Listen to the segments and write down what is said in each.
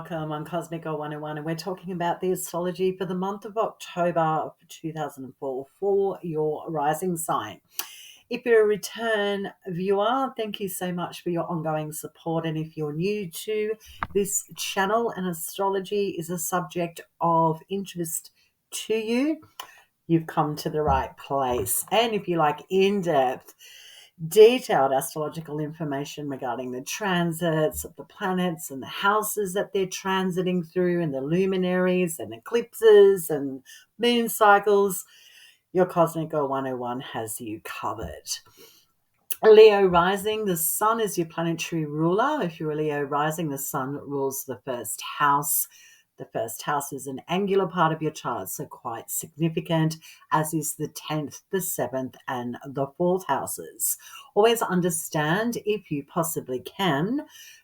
welcome on Cosmic 101, and we're talking about the astrology for the month of October of 2004 for your rising sign. If you're a return viewer, thank you so much for your ongoing support. And if you're new to this channel and astrology is a subject of interest to you, you've come to the right place. And if you like in-depth, detailed astrological information regarding the transits of the planets and the houses that they're transiting through and the luminaries and eclipses and moon cycles, your Cosmic Girl 101 has you covered. Leo rising, the sun is your planetary ruler. If you're a Leo rising, the sun rules the first house. The first house is an angular part of your chart, so quite significant, as is the 10th, the 7th, and the 4th houses. Always understand, if you possibly can,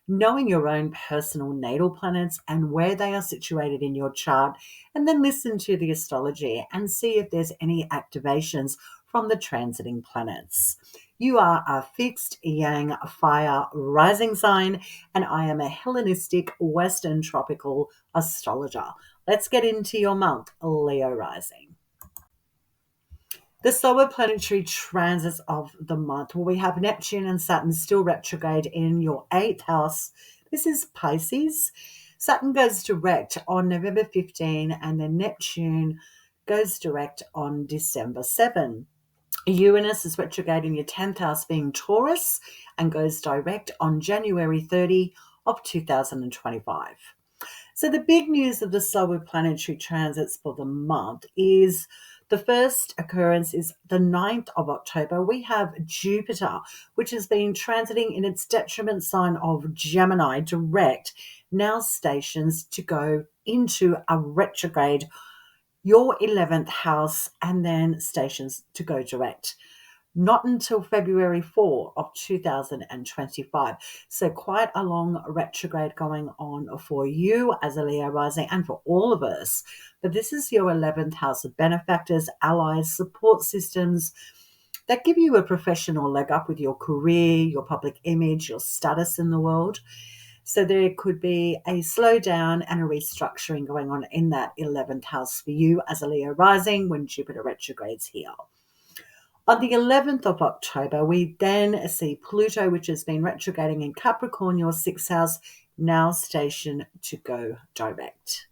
knowing your own personal natal planets and where they are situated in your chart, and then listen to the astrology and see if there's any activations from the transiting planets. You are a fixed yang fire rising sign, and I am a Hellenistic Western tropical astrologer. Let's get into your month, Leo rising. The solar planetary transits of the month. Well, we have Neptune and Saturn still retrograde in your 8th house. This is Pisces. Saturn goes direct on November 15, and then Neptune goes direct on December 7. Uranus is retrograde in your 10th house, being Taurus, and goes direct on January 30 of 2025. So the big news of the solar planetary transits for the month is the first occurrence is the 9th of October. We have Jupiter, which has been transiting in its detriment sign of Gemini direct, now stations to go into a retrograde, your 11th house, and then stations to go direct. Not until February 4 of 2025. So quite a long retrograde going on for you as a Leo rising and for all of us. But this is your 11th house of benefactors, allies, support systems that give you a professional leg up with your career, your public image, your status in the world. So there could be a slowdown and a restructuring going on in that 11th house for you as a Leo rising when Jupiter retrogrades here. On the 11th of October, we then see Pluto, which has been retrograding in Capricorn, your 6th house, now stationed to go direct.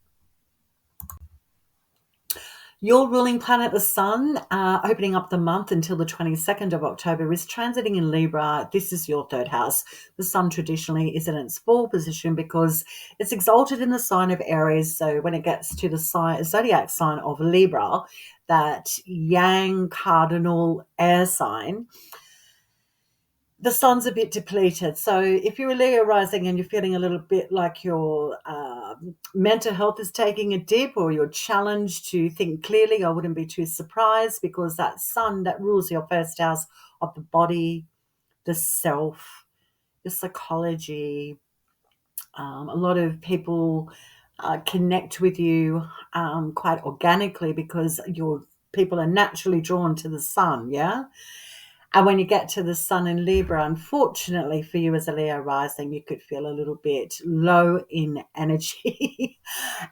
Your ruling planet, the sun, opening up the month until the 22nd of October, is transiting in Libra. This is your 3rd house. The sun traditionally is in its fall position because it's exalted in the sign of Aries. So when it gets to the zodiac sign of Libra, that yang cardinal air sign, the sun's a bit depleted. So if you're a Leo rising and you're feeling a little bit like your mental health is taking a dip or you're challenged to think clearly, I wouldn't be too surprised, because that sun that rules your 1st house of the body, the self, your psychology. A lot of people connect with you quite organically because people are naturally drawn to the sun, yeah? And when you get to the sun in Libra, unfortunately for you as a Leo rising, you could feel a little bit low in energy.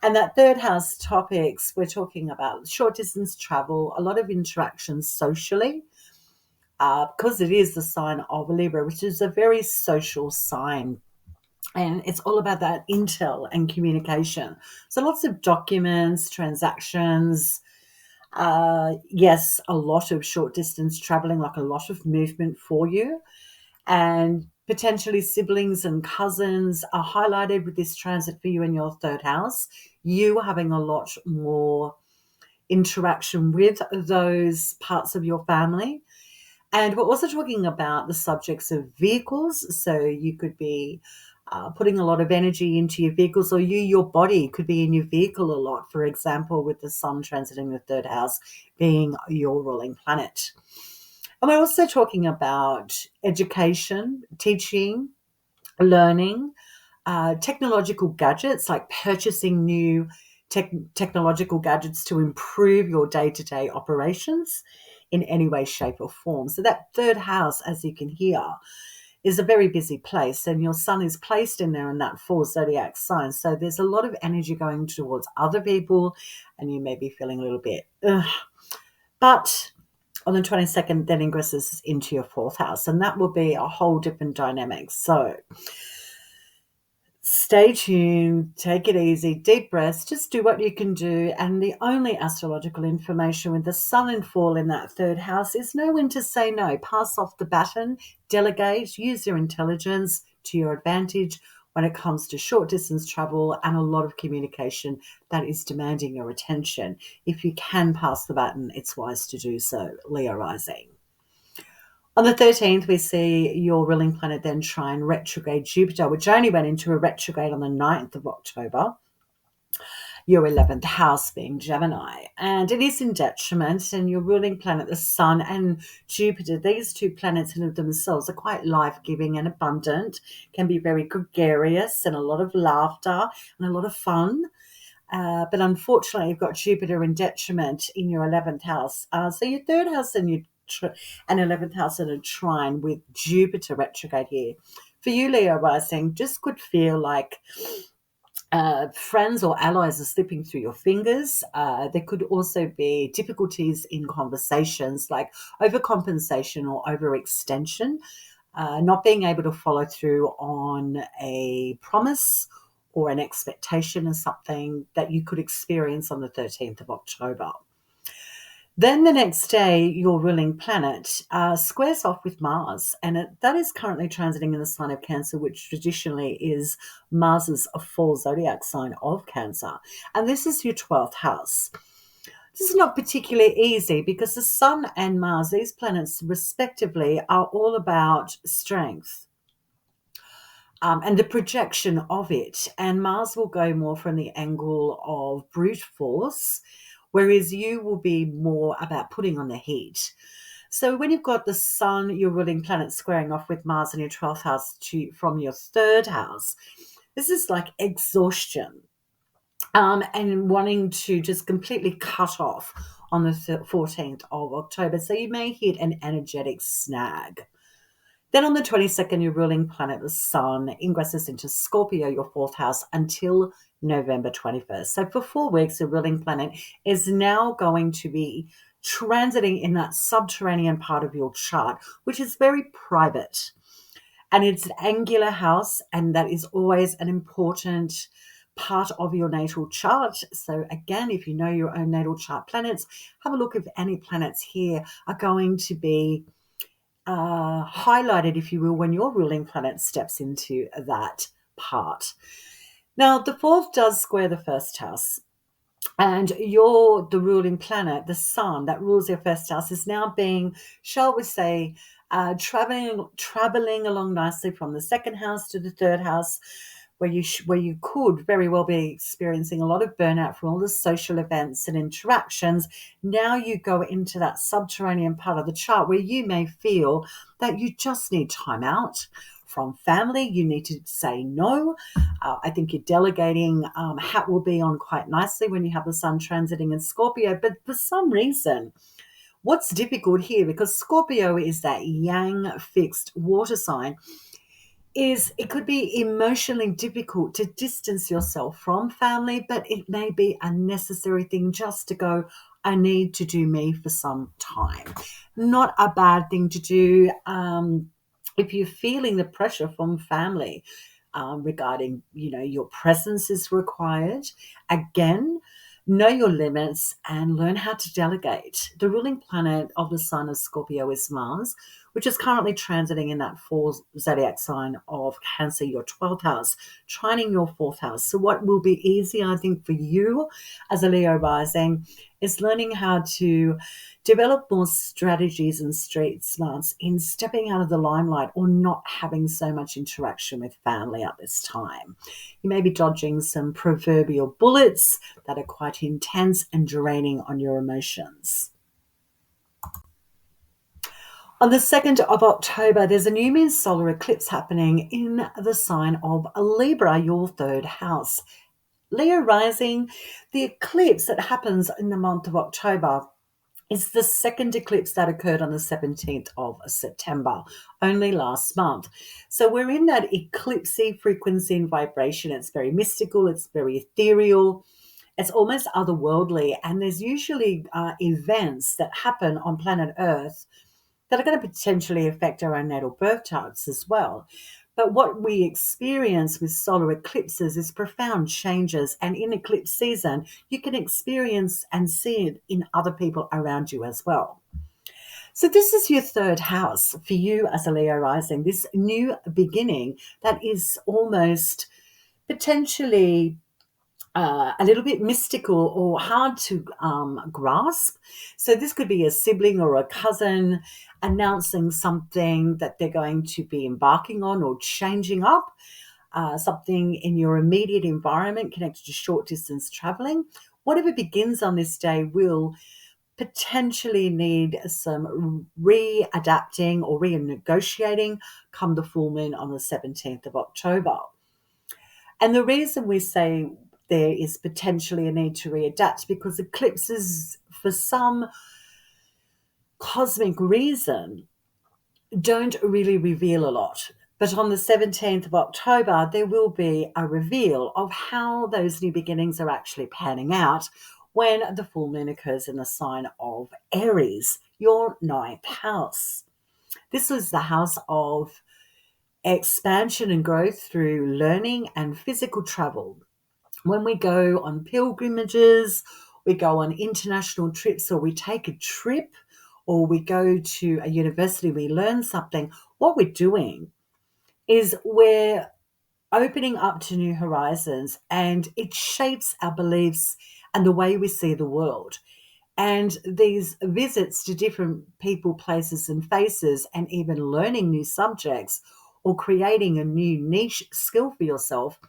And that 3rd house topics, we're talking about short distance travel, a lot of interactions socially, because it is the sign of Libra, which is a very social sign. And it's all about that intel and communication. So lots of documents, transactions, yes, a lot of short distance traveling, like a lot of movement for you, and potentially siblings and cousins are highlighted with this transit for you in your 3rd house. You having a lot more interaction with those parts of your family. And we're also talking about the subjects of vehicles. So you could be putting a lot of energy into your vehicles, or your body could be in your vehicle a lot, for example, with the sun transiting the 3rd house being your ruling planet. And we're also talking about education, teaching, learning, technological gadgets, like purchasing new technological gadgets to improve your day-to-day operations in any way, shape or form. So that 3rd house, as you can hear, is a very busy place, and your sun is placed in there in that four zodiac sign. So there's a lot of energy going towards other people, and you may be feeling a little bit, ugh. But on the 22nd, then ingresses into your fourth house, and that will be a whole different dynamic. So stay tuned, take it easy, deep breaths, just do what you can do. And the only astrological information with the sun and fall in that third house is know when to say no. Pass off the baton, delegate, use your intelligence to your advantage when it comes to short distance travel and a lot of communication that is demanding your attention. If you can pass the baton, it's wise to do so. Leo rising. On the 13th, we see your ruling planet then trine retrograde Jupiter, which only went into a retrograde on the 9th of October, your 11th house being Gemini. And it is in detriment, and your ruling planet, the Sun and Jupiter, these two planets in themselves are quite life-giving and abundant, can be very gregarious and a lot of laughter and a lot of fun. But unfortunately, you've got Jupiter in detriment in your 11th house. So your third house and your 11th house in a trine with Jupiter retrograde here. For you, Leo rising, just could feel like friends or allies are slipping through your fingers. There could also be difficulties in conversations like overcompensation or overextension, not being able to follow through on a promise or an expectation of something that you could experience on the 13th of October. Then the next day, your ruling planet squares off with Mars, and that is currently transiting in the sign of Cancer, which traditionally is Mars's fall zodiac sign of Cancer. And this is your 12th house. This is not particularly easy because the Sun and Mars, these planets respectively, are all about strength. And the projection of it. And Mars will go more from the angle of brute force, whereas you will be more about putting on the heat. So when you've got the Sun, your ruling planet, squaring off with Mars in your 12th house from your third house, this is like exhaustion and wanting to just completely cut off on the 14th of October. So you may hit an energetic snag. Then on the 22nd, your ruling planet, the Sun, ingresses into Scorpio, your fourth house, until November 21st. So for 4 weeks, your ruling planet is now going to be transiting in that subterranean part of your chart, which is very private. And it's an angular house, and that is always an important part of your natal chart. So again, if you know your own natal chart planets, have a look if any planets here are going to be highlighted, if you will, when your ruling planet steps into that part. Now, the fourth does square the first house, and the ruling planet, the Sun, that rules your first house, is now being, shall we say, traveling along nicely from the second house to the third house, where you could very well be experiencing a lot of burnout from all the social events and interactions. Now you go into that subterranean part of the chart where you may feel that you just need time out from family. You need to say no. I think your delegating hat will be on quite nicely when you have the Sun transiting in Scorpio. But for some reason, what's difficult here, because Scorpio is that yang fixed water sign, is it could be emotionally difficult to distance yourself from family, but it may be a necessary thing just to go, I need to do me for some time. Not a bad thing to do if you're feeling the pressure from family regarding, your presence is required. Again, know your limits and learn how to delegate. The ruling planet of the sign of Scorpio is Mars, which is currently transiting in that fourth zodiac sign of Cancer, your 12th house, trining your fourth house. So what will be easy, I think, for you as a Leo rising is learning how to develop more strategies and street smarts in stepping out of the limelight or not having so much interaction with family at this time. You may be dodging some proverbial bullets that are quite intense and draining on your emotions. On the 2nd of October, there's a new moon solar eclipse happening in the sign of Libra, your third house. Leo rising, the eclipse that happens in the month of October is the second eclipse that occurred on the 17th of September, only last month. So we're in that eclipsy frequency and vibration. It's very mystical, it's very ethereal, it's almost otherworldly. And there's usually events that happen on planet Earth that are going to potentially affect our own natal birth charts as well. But what we experience with solar eclipses is profound changes. And in eclipse season, you can experience and see it in other people around you as well. So, this is your third house for you as a Leo rising, this new beginning that is almost potentially a little bit mystical or hard to grasp. So this could be a sibling or a cousin announcing something that they're going to be embarking on or changing up, something in your immediate environment connected to short distance traveling. Whatever begins on this day will potentially need some readapting or renegotiating come the full moon on the 17th of October. And the reason we say there is potentially a need to readapt because eclipses, for some cosmic reason, don't really reveal a lot. But on the 17th of October, there will be a reveal of how those new beginnings are actually panning out when the full moon occurs in the sign of Aries, your ninth house. This is the house of expansion and growth through learning and physical travel. When we go on pilgrimages, we go on international trips, or we take a trip, or we go to a university, we learn something, what we're doing is we're opening up to new horizons, and it shapes our beliefs and the way we see the world. And these visits to different people, places, and faces, and even learning new subjects or creating a new niche skill for yourself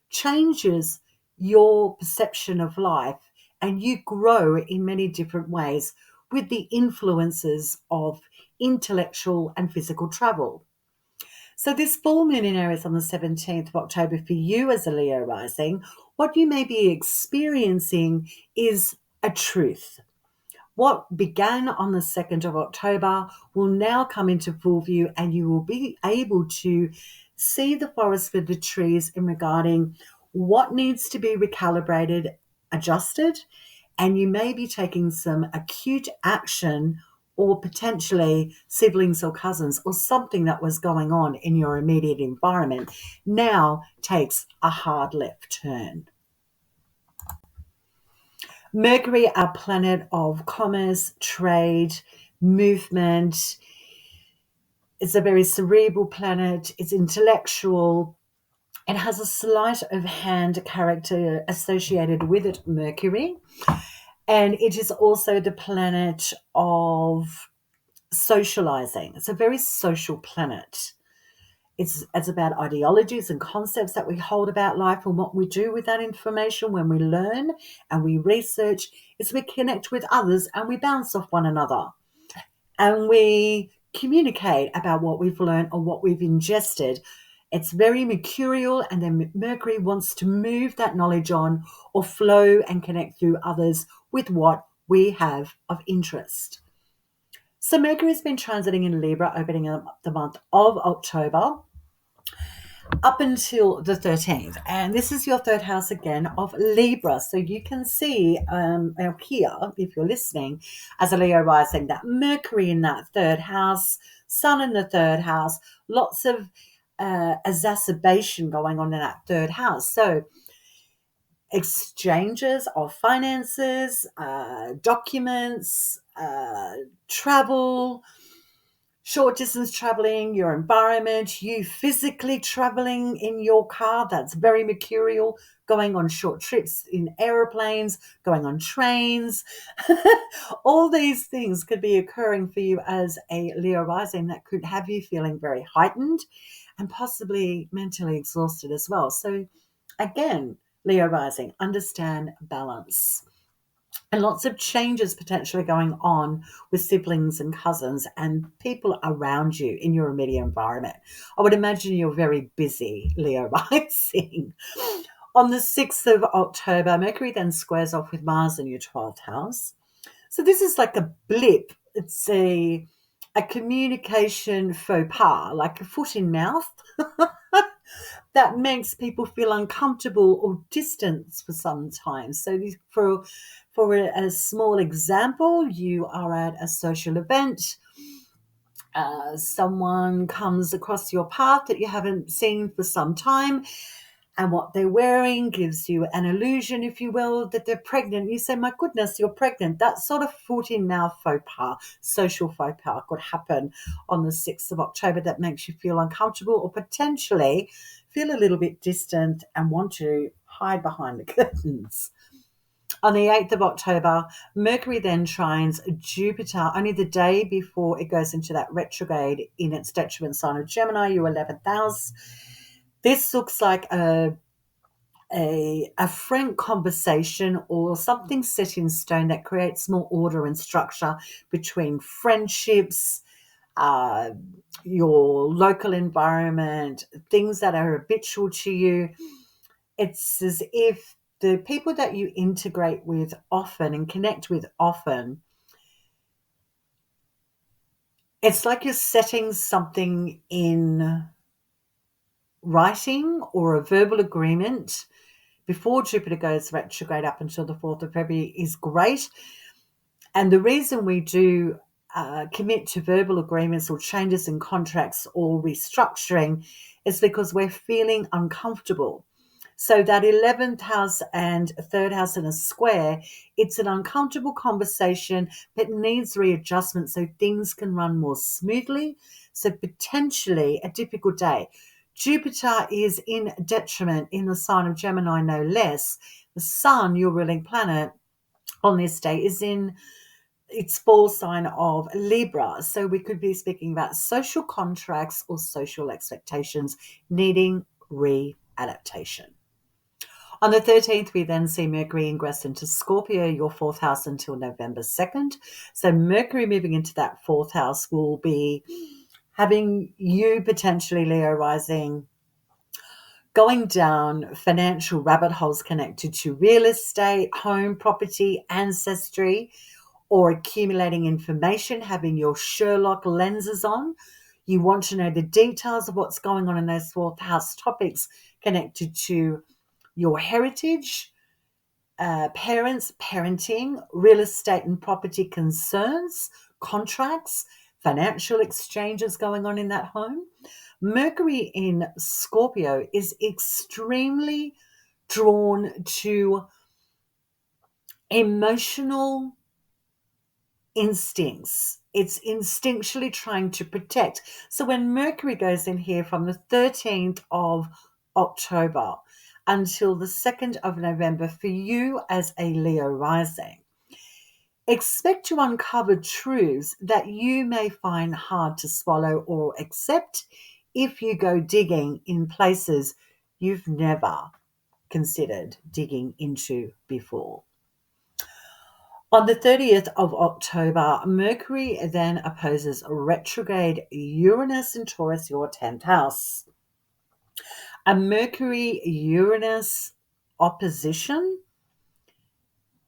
changes your perception of life, and you grow in many different ways with the influences of intellectual and physical travel. So this full moon in Aries on the 17th of October for you as a Leo rising, what you may be experiencing is a truth. What began on the 2nd of October will now come into full view, and you will be able to see the forest for the trees in regarding what needs to be recalibrated, adjusted, and you may be taking some acute action or potentially siblings or cousins or something that was going on in your immediate environment now takes a hard left turn. Mercury, our planet of commerce, trade, movement, it's a very cerebral planet, it's intellectual. It has a sleight of hand character associated with it, Mercury. And it is also the planet of socializing. It's a very social planet. It's about ideologies and concepts that we hold about life, and what we do with that information when we learn and we research is we connect with others and we bounce off one another. And we communicate about what we've learned or what we've ingested. It's very mercurial, and then Mercury wants to move that knowledge on or flow and connect through others with what we have of interest. So Mercury has been transiting in Libra, opening up the month of October up until the 13th. And this is your third house again of Libra. So you can see here, if you're listening, as a Leo rising, that Mercury in that third house, Sun in the third house, lots of exacerbation going on in that third house. So exchanges of finances, documents, travel, short distance traveling, your environment, you physically traveling in your car, that's very mercurial, going on short trips in aeroplanes, going on trains. All these things could be occurring for you as a Leo rising that could have you feeling very heightened and possibly mentally exhausted as well. So again, Leo rising, understand balance. And lots of changes potentially going on with siblings and cousins and people around you in your immediate environment. I would imagine you're very busy, Leo rising. On the 6th of October, Mercury then squares off with Mars in your 12th house. So this is like a blip. It's a communication faux pas, like a foot in mouth, that makes people feel uncomfortable or distant for some time. So for a small example, you are at a social event. Someone comes across your path that you haven't seen for some time, and what they're wearing gives you an illusion, if you will, that they're pregnant. You say, my goodness, you're pregnant. That sort of foot in mouth faux pas, social faux pas, could happen on the 6th of October that makes you feel uncomfortable or potentially feel a little bit distant and want to hide behind the curtains. On the 8th of October, Mercury then trines Jupiter only the day before it goes into that retrograde in its detriment sign of Gemini, your 11th house. This looks like a frank conversation or something set in stone that creates more order and structure between friendships, uh, your local environment, things that are habitual to you. It's as if the people that you integrate with often and connect with often, it's like you're setting something in writing or a verbal agreement before Jupiter goes retrograde up until the 4th of February is great. And the reason we do commit to verbal agreements or changes in contracts or restructuring is because we're feeling uncomfortable. So that 11th house and 3rd house in a square, it's an uncomfortable conversation that needs readjustment so things can run more smoothly. So potentially a difficult day. Jupiter is in detriment in the sign of Gemini, no less. The sun, your ruling planet, on this day is in its fall sign of Libra. So we could be speaking about social contracts or social expectations needing readaptation. On the 13th, we then see Mercury ingress into Scorpio, your 4th house, until November 2nd. So Mercury moving into that 4th house will be having you potentially, Leo rising, going down financial rabbit holes connected to real estate, home, property, ancestry, or accumulating information, having your Sherlock lenses on. You want to know the details of what's going on in those 4th house topics connected to your heritage, parents, parenting, real estate and property concerns, contracts, financial exchanges going on in that home. Mercury in Scorpio is extremely drawn to emotional instincts. It's instinctually trying to protect. So when Mercury goes in here from the 13th of October until the 2nd of November for you as a Leo rising, expect to uncover truths that you may find hard to swallow or accept if you go digging in places you've never considered digging into before. On the 30th of October, Mercury then opposes retrograde Uranus in Taurus, your 10th house. A Mercury-Uranus opposition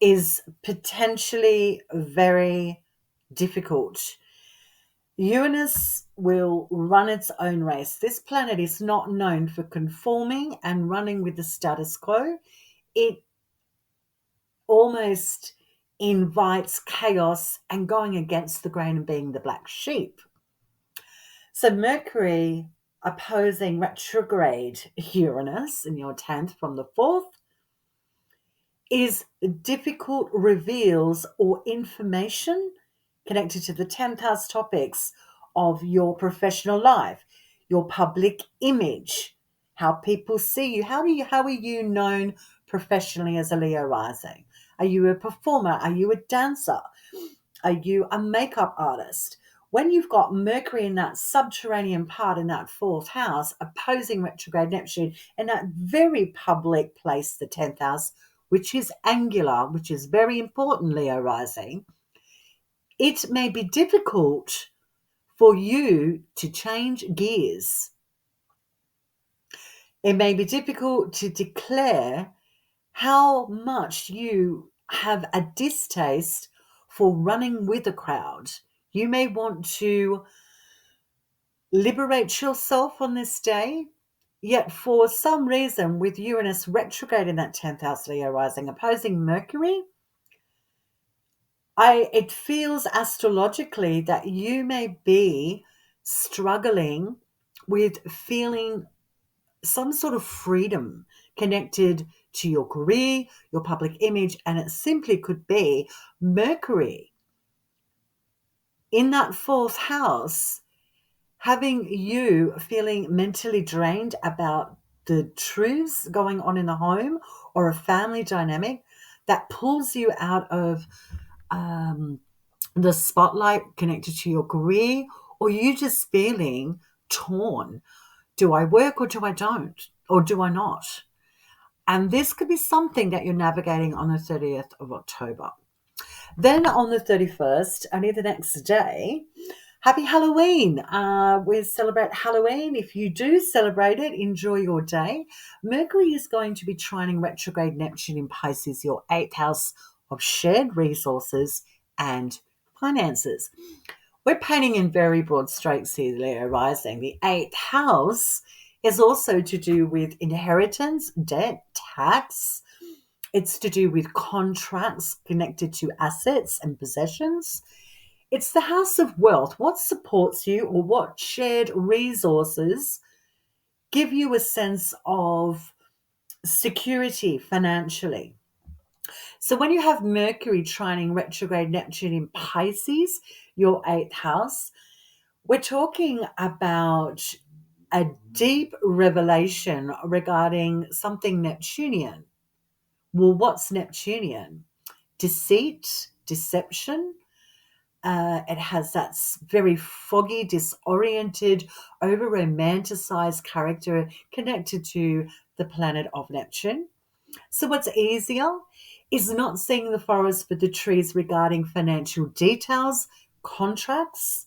is potentially very difficult. Uranus will run its own race. This planet is not known for conforming and running with the status quo. It almost invites chaos and going against the grain and being the black sheep. So Mercury opposing retrograde Uranus in your 10th from the 4th is difficult reveals or information connected to the 10th house topics of your professional life, your public image, how people see you. How are you known professionally as a Leo rising? Are you a performer? Are you a dancer? Are you a makeup artist? When you've got Mercury in that subterranean part in that 4th house, opposing retrograde Neptune in that very public place, the 10th house, which is angular, which is very important, Leo rising, it may be difficult for you to change gears. It may be difficult to declare how much you have a distaste for running with the crowd. You may want to liberate yourself on this day, yet for some reason, with Uranus retrograde in that 10th house Leo rising, opposing Mercury, it feels astrologically that you may be struggling with feeling some sort of freedom connected to your career, your public image, and it simply could be Mercury in that fourth house having you feeling mentally drained about the truths going on in the home or a family dynamic that pulls you out of the spotlight connected to your career, or you just feeling torn. Do I work or do I don't? Or do I not? And this could be something that you're navigating on the 30th of October. Then on the 31st, only the next day, happy Halloween. We celebrate Halloween. If you do celebrate it, enjoy your day. Mercury is going to be trining retrograde Neptune in Pisces, your 8th house of shared resources and finances. We're painting in very broad strokes here, Leo rising. The 8th house is also to do with inheritance, debt, tax. It's to do with contracts connected to assets and possessions. It's the house of wealth. What supports you or what shared resources give you a sense of security financially? So when you have Mercury trining retrograde Neptune in Pisces, your 8th house, we're talking about a deep revelation regarding something Neptunian. Well, what's Neptunian? Deceit, deception. It has that very foggy, disoriented, over romanticized character connected to the planet of Neptune. So, what's easier is not seeing the forest for the trees regarding financial details, contracts,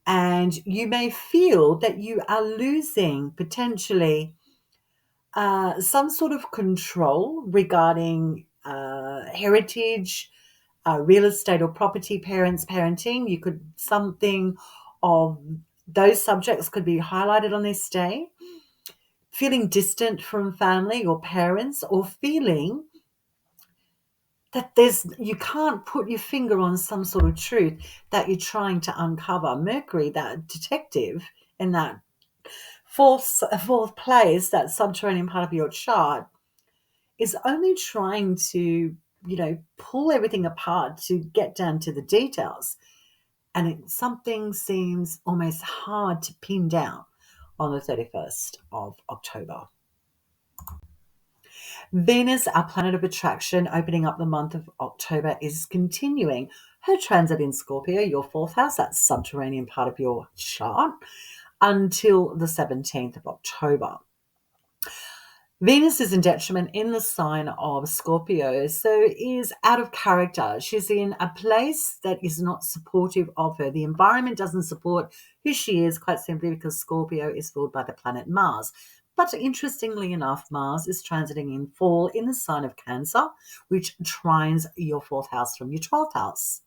and you may feel that you are losing potentially some sort of control regarding heritage, real estate or property, parents, parenting. You could, something of those subjects could be highlighted on this day. Feeling distant from family or parents, or feeling that you can't put your finger on some sort of truth that you're trying to uncover. Mercury, that detective in that fourth place, that subterranean part of your chart, is only trying to, pull everything apart to get down to the details. And something seems almost hard to pin down on the 31st of October. Venus, our planet of attraction, opening up the month of October, is continuing her transit in Scorpio, your fourth house, that subterranean part of your chart, until the 17th of October. Venus is in detriment in the sign of Scorpio, so is out of character. She's in a place that is not supportive of her. The environment doesn't support who she is, quite simply because Scorpio is ruled by the planet Mars. But interestingly enough, Mars is transiting in fall in the sign of Cancer, which trines your fourth house from your 12th house.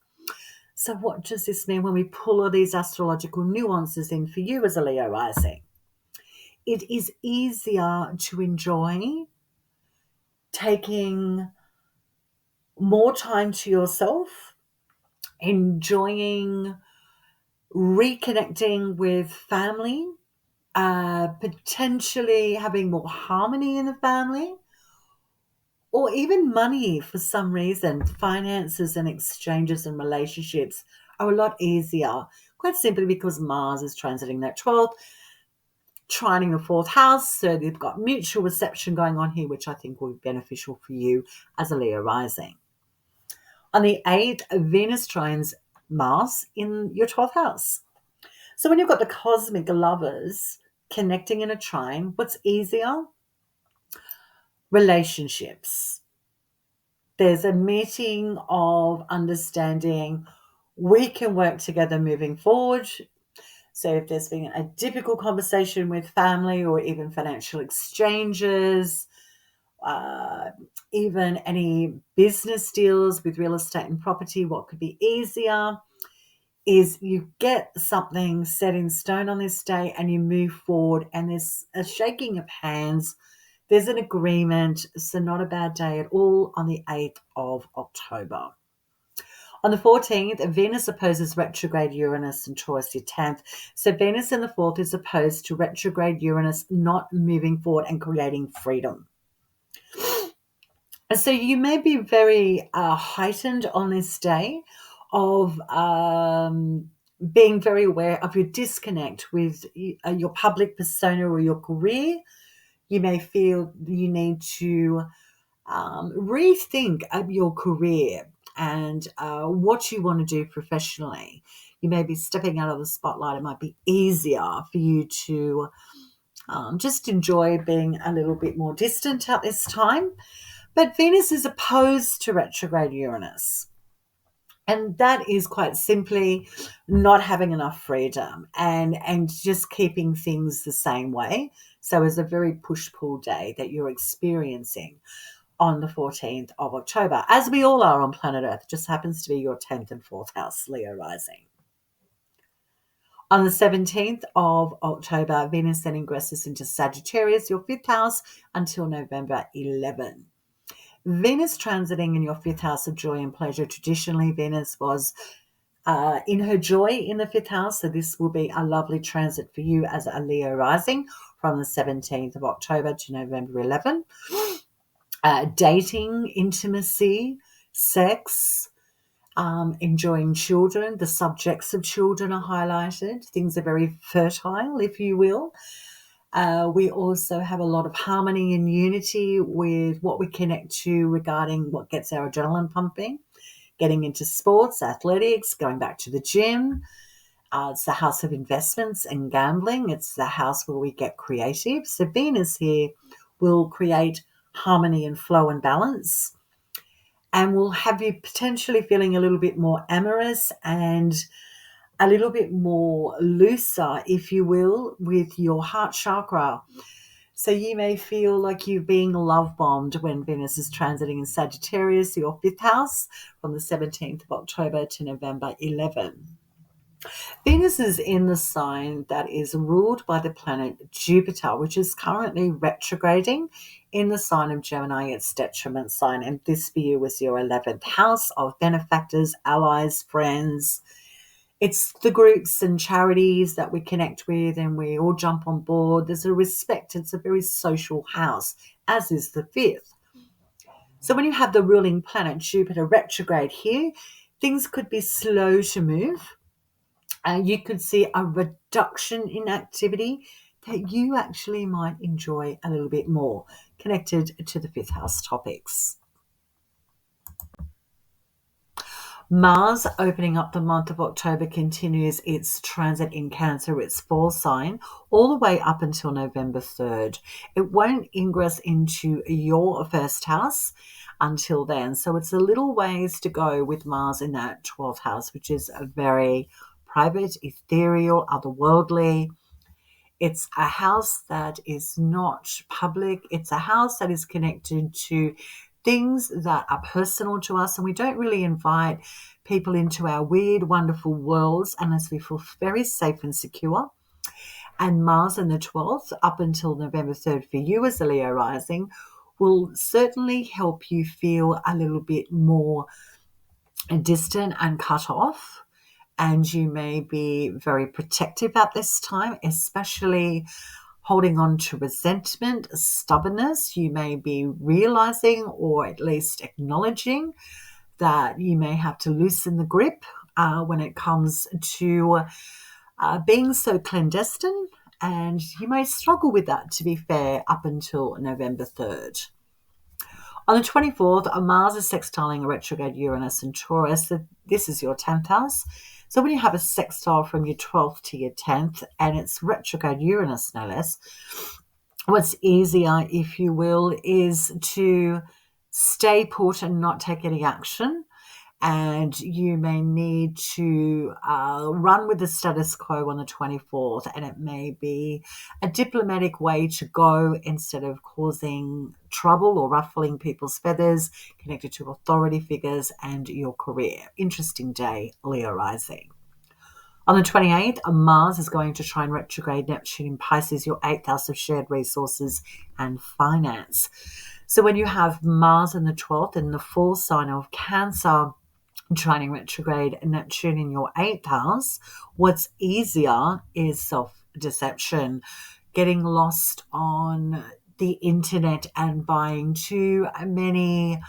So what does this mean when we pull all these astrological nuances in for you as a Leo rising? It is easier to enjoy taking more time to yourself, enjoying reconnecting with family, potentially having more harmony in the family, or even money for some reason. Finances and exchanges and relationships are a lot easier, quite simply because Mars is transiting that 12th, trining the fourth house. So they've got mutual reception going on here, which I think will be beneficial for you as a Leo rising. On the 8th, Venus trines Mars in your 12th house. So when you've got the cosmic lovers connecting in a trine, what's easier? Relationships. There's a meeting of understanding. We can work together moving forward. So if there's been a difficult conversation with family or even financial exchanges, uh, even any business deals with real estate and property. What could be easier is you get something set in stone on this day and you move forward, and there's a shaking of hands. There's an agreement. So not a bad day at all on the 8th of October. On the 14th, Venus opposes retrograde Uranus in Taurus, your 10th. So Venus in the 4th is opposed to retrograde Uranus not moving forward and creating freedom. And so you may be very heightened on this day of being very aware of your disconnect with your public persona or your career. You may feel you need to rethink your career and what you want to do professionally. You may be stepping out of the spotlight. It might be easier for you to just enjoy being a little bit more distant at this time. But Venus is opposed to retrograde Uranus. And that is quite simply not having enough freedom and just keeping things the same way. So it's a very push-pull day that you're experiencing on the 14th of October, as we all are on planet Earth. It just happens to be your 10th and 4th house, Leo rising. On the 17th of October, Venus then ingresses into Sagittarius, your 5th house, until November 11. Venus transiting in your 5th house of joy and pleasure. Traditionally, Venus was in her joy in the 5th house, so this will be a lovely transit for you as a Leo rising from the 17th of October to November 11. Dating, intimacy, sex, enjoying children. The subjects of children are highlighted. Things are very fertile, if you will. We also have a lot of harmony and unity with what we connect to regarding what gets our adrenaline pumping, getting into sports, athletics, going back to the gym. It's the house of investments and gambling. It's the house where we get creative. So Venus here will create harmony and flow and balance, and will have you potentially feeling a little bit more amorous and a little bit more looser, if you will, with your heart chakra. So you may feel like you're being love bombed when Venus is transiting in Sagittarius, your 5th house, from the 17th of October to November 11. Venus is in the sign that is ruled by the planet Jupiter, which is currently retrograding in the sign of Gemini, its detriment sign. And this for you was your 11th house of benefactors, allies, friends. It's the groups and charities that we connect with and we all jump on board. There's a respect. It's a very social house, as is the 5th. So when you have the ruling planet Jupiter retrograde here, things could be slow to move. You could see a reduction in activity that you actually might enjoy a little bit more, connected to the 5th house topics. Mars, opening up the month of October, continues its transit in Cancer, its fall sign, all the way up until November 3rd. It won't ingress into your first house until then. So it's a little ways to go with Mars in that 12th house, which is a very private, ethereal, otherworldly. It's a house that is not public. It's a house that is connected to things that are personal to us, and we don't really invite people into our weird, wonderful worlds unless we feel very safe and secure. And Mars in the 12th, up until November 3rd for you as a Leo rising, will certainly help you feel a little bit more distant and cut off. And you may be very protective at this time, especially holding on to resentment, stubbornness. You may be realizing or at least acknowledging that you may have to loosen the grip when it comes to being so clandestine. And you may struggle with that, to be fair, up until November 3rd. On the 24th, Mars is sextiling a retrograde Uranus in Taurus. So this is your 10th house. So when you have a sextile from your 12th to your 10th, and it's retrograde Uranus, no less, what's easier, if you will, is to stay put and not take any action, and you may need to run with the status quo on the 24th, and it may be a diplomatic way to go instead of causing trouble or ruffling people's feathers, connected to authority figures and your career. Interesting day, Leo rising. On the 28th, Mars is going to try and retrograde Neptune in Pisces, your 8th house of shared resources and finance. So when you have Mars in the 12th in the full sign of Cancer, trying retrograde Neptune in your 8th house, what's easier is self-deception, getting lost on the internet and buying too many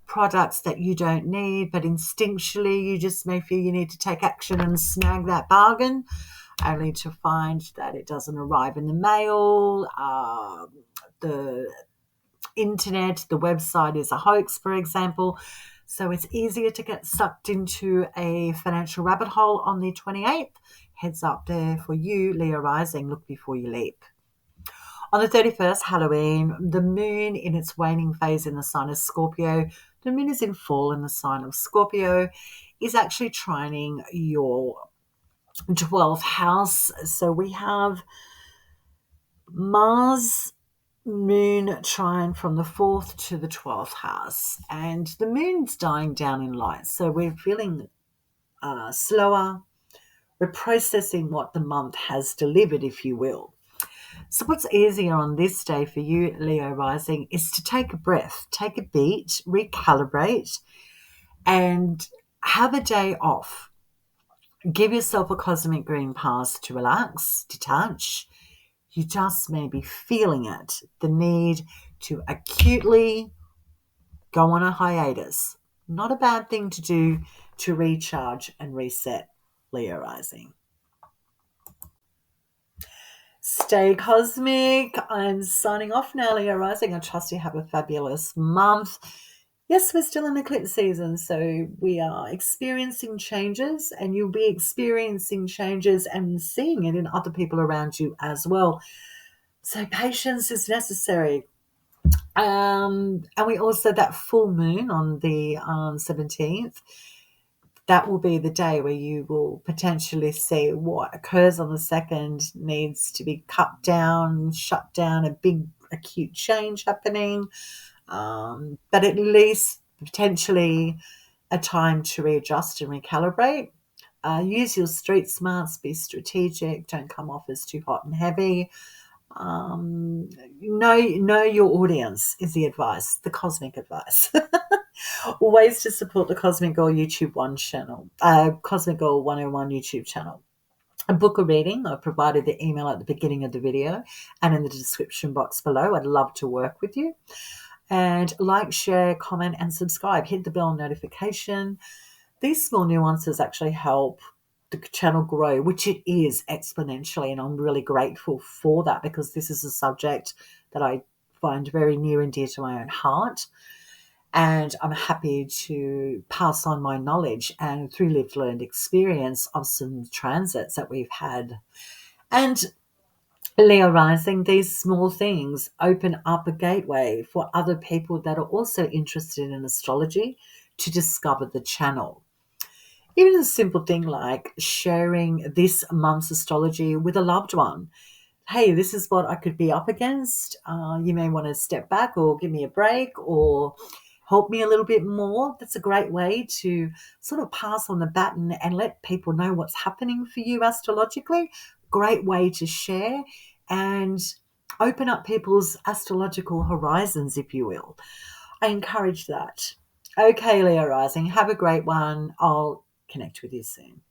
products that you don't need, but instinctually you just may feel you need to take action and snag that bargain, only to find that it doesn't arrive in the mail. The internet, the website is a hoax, for example. So it's easier to get sucked into a financial rabbit hole on the 28th. Heads up there for you, Leo rising. Look before you leap. On the 31st, Halloween, the moon in its waning phase in the sign of Scorpio, the moon is in fall in the sign of Scorpio, is actually trining your 12th house. So we have Mars moon trine from the 4th to the 12th house, and the moon's dying down in light. So we're feeling slower. We're processing what the month has delivered, if you will. So what's easier on this day for you, Leo rising, is to take a breath, take a beat, recalibrate, and have a day off. Give yourself a cosmic green pass to relax, detach. You just may be feeling it, the need to acutely go on a hiatus. Not a bad thing to do to recharge and reset, Leo rising. Stay cosmic. I'm signing off now, Leo rising. I trust you have a fabulous month. Yes, we're still in eclipse season, so we are experiencing changes, and you'll be experiencing changes and seeing it in other people around you as well. So patience is necessary. And we also, that full moon on the 17th, that will be the day where you will potentially see what occurs on the 2nd needs to be cut down, shut down, a big acute change happening. But at least potentially a time to readjust and recalibrate. Use your street smarts, be strategic, don't come off as too hot and heavy. Know your audience is the advice, the cosmic advice. Ways to support the Cosmic Girl YouTube channel, Cosmic Girl 101 YouTube channel. Book a reading. I provided the email at the beginning of the video and in the description box below. I'd love to work with you. And like, share, comment, and subscribe. Hit the bell notification. These small nuances actually help the channel grow, which it is exponentially, and I'm really grateful for that, because this is a subject that I find very near and dear to my own heart, and I'm happy to pass on my knowledge and through lived learned experience of some transits that we've had. And Leo rising, these small things open up a gateway for other people that are also interested in astrology to discover the channel. Even a simple thing like sharing this month's astrology with a loved one. Hey, this is what I could be up against. You may want to step back or give me a break or help me a little bit more. That's a great way to sort of pass on the baton and let people know what's happening for you astrologically. Great way to share and open up people's astrological horizons, if you will. I encourage that. Okay, Leo rising, have a great one. I'll connect with you soon.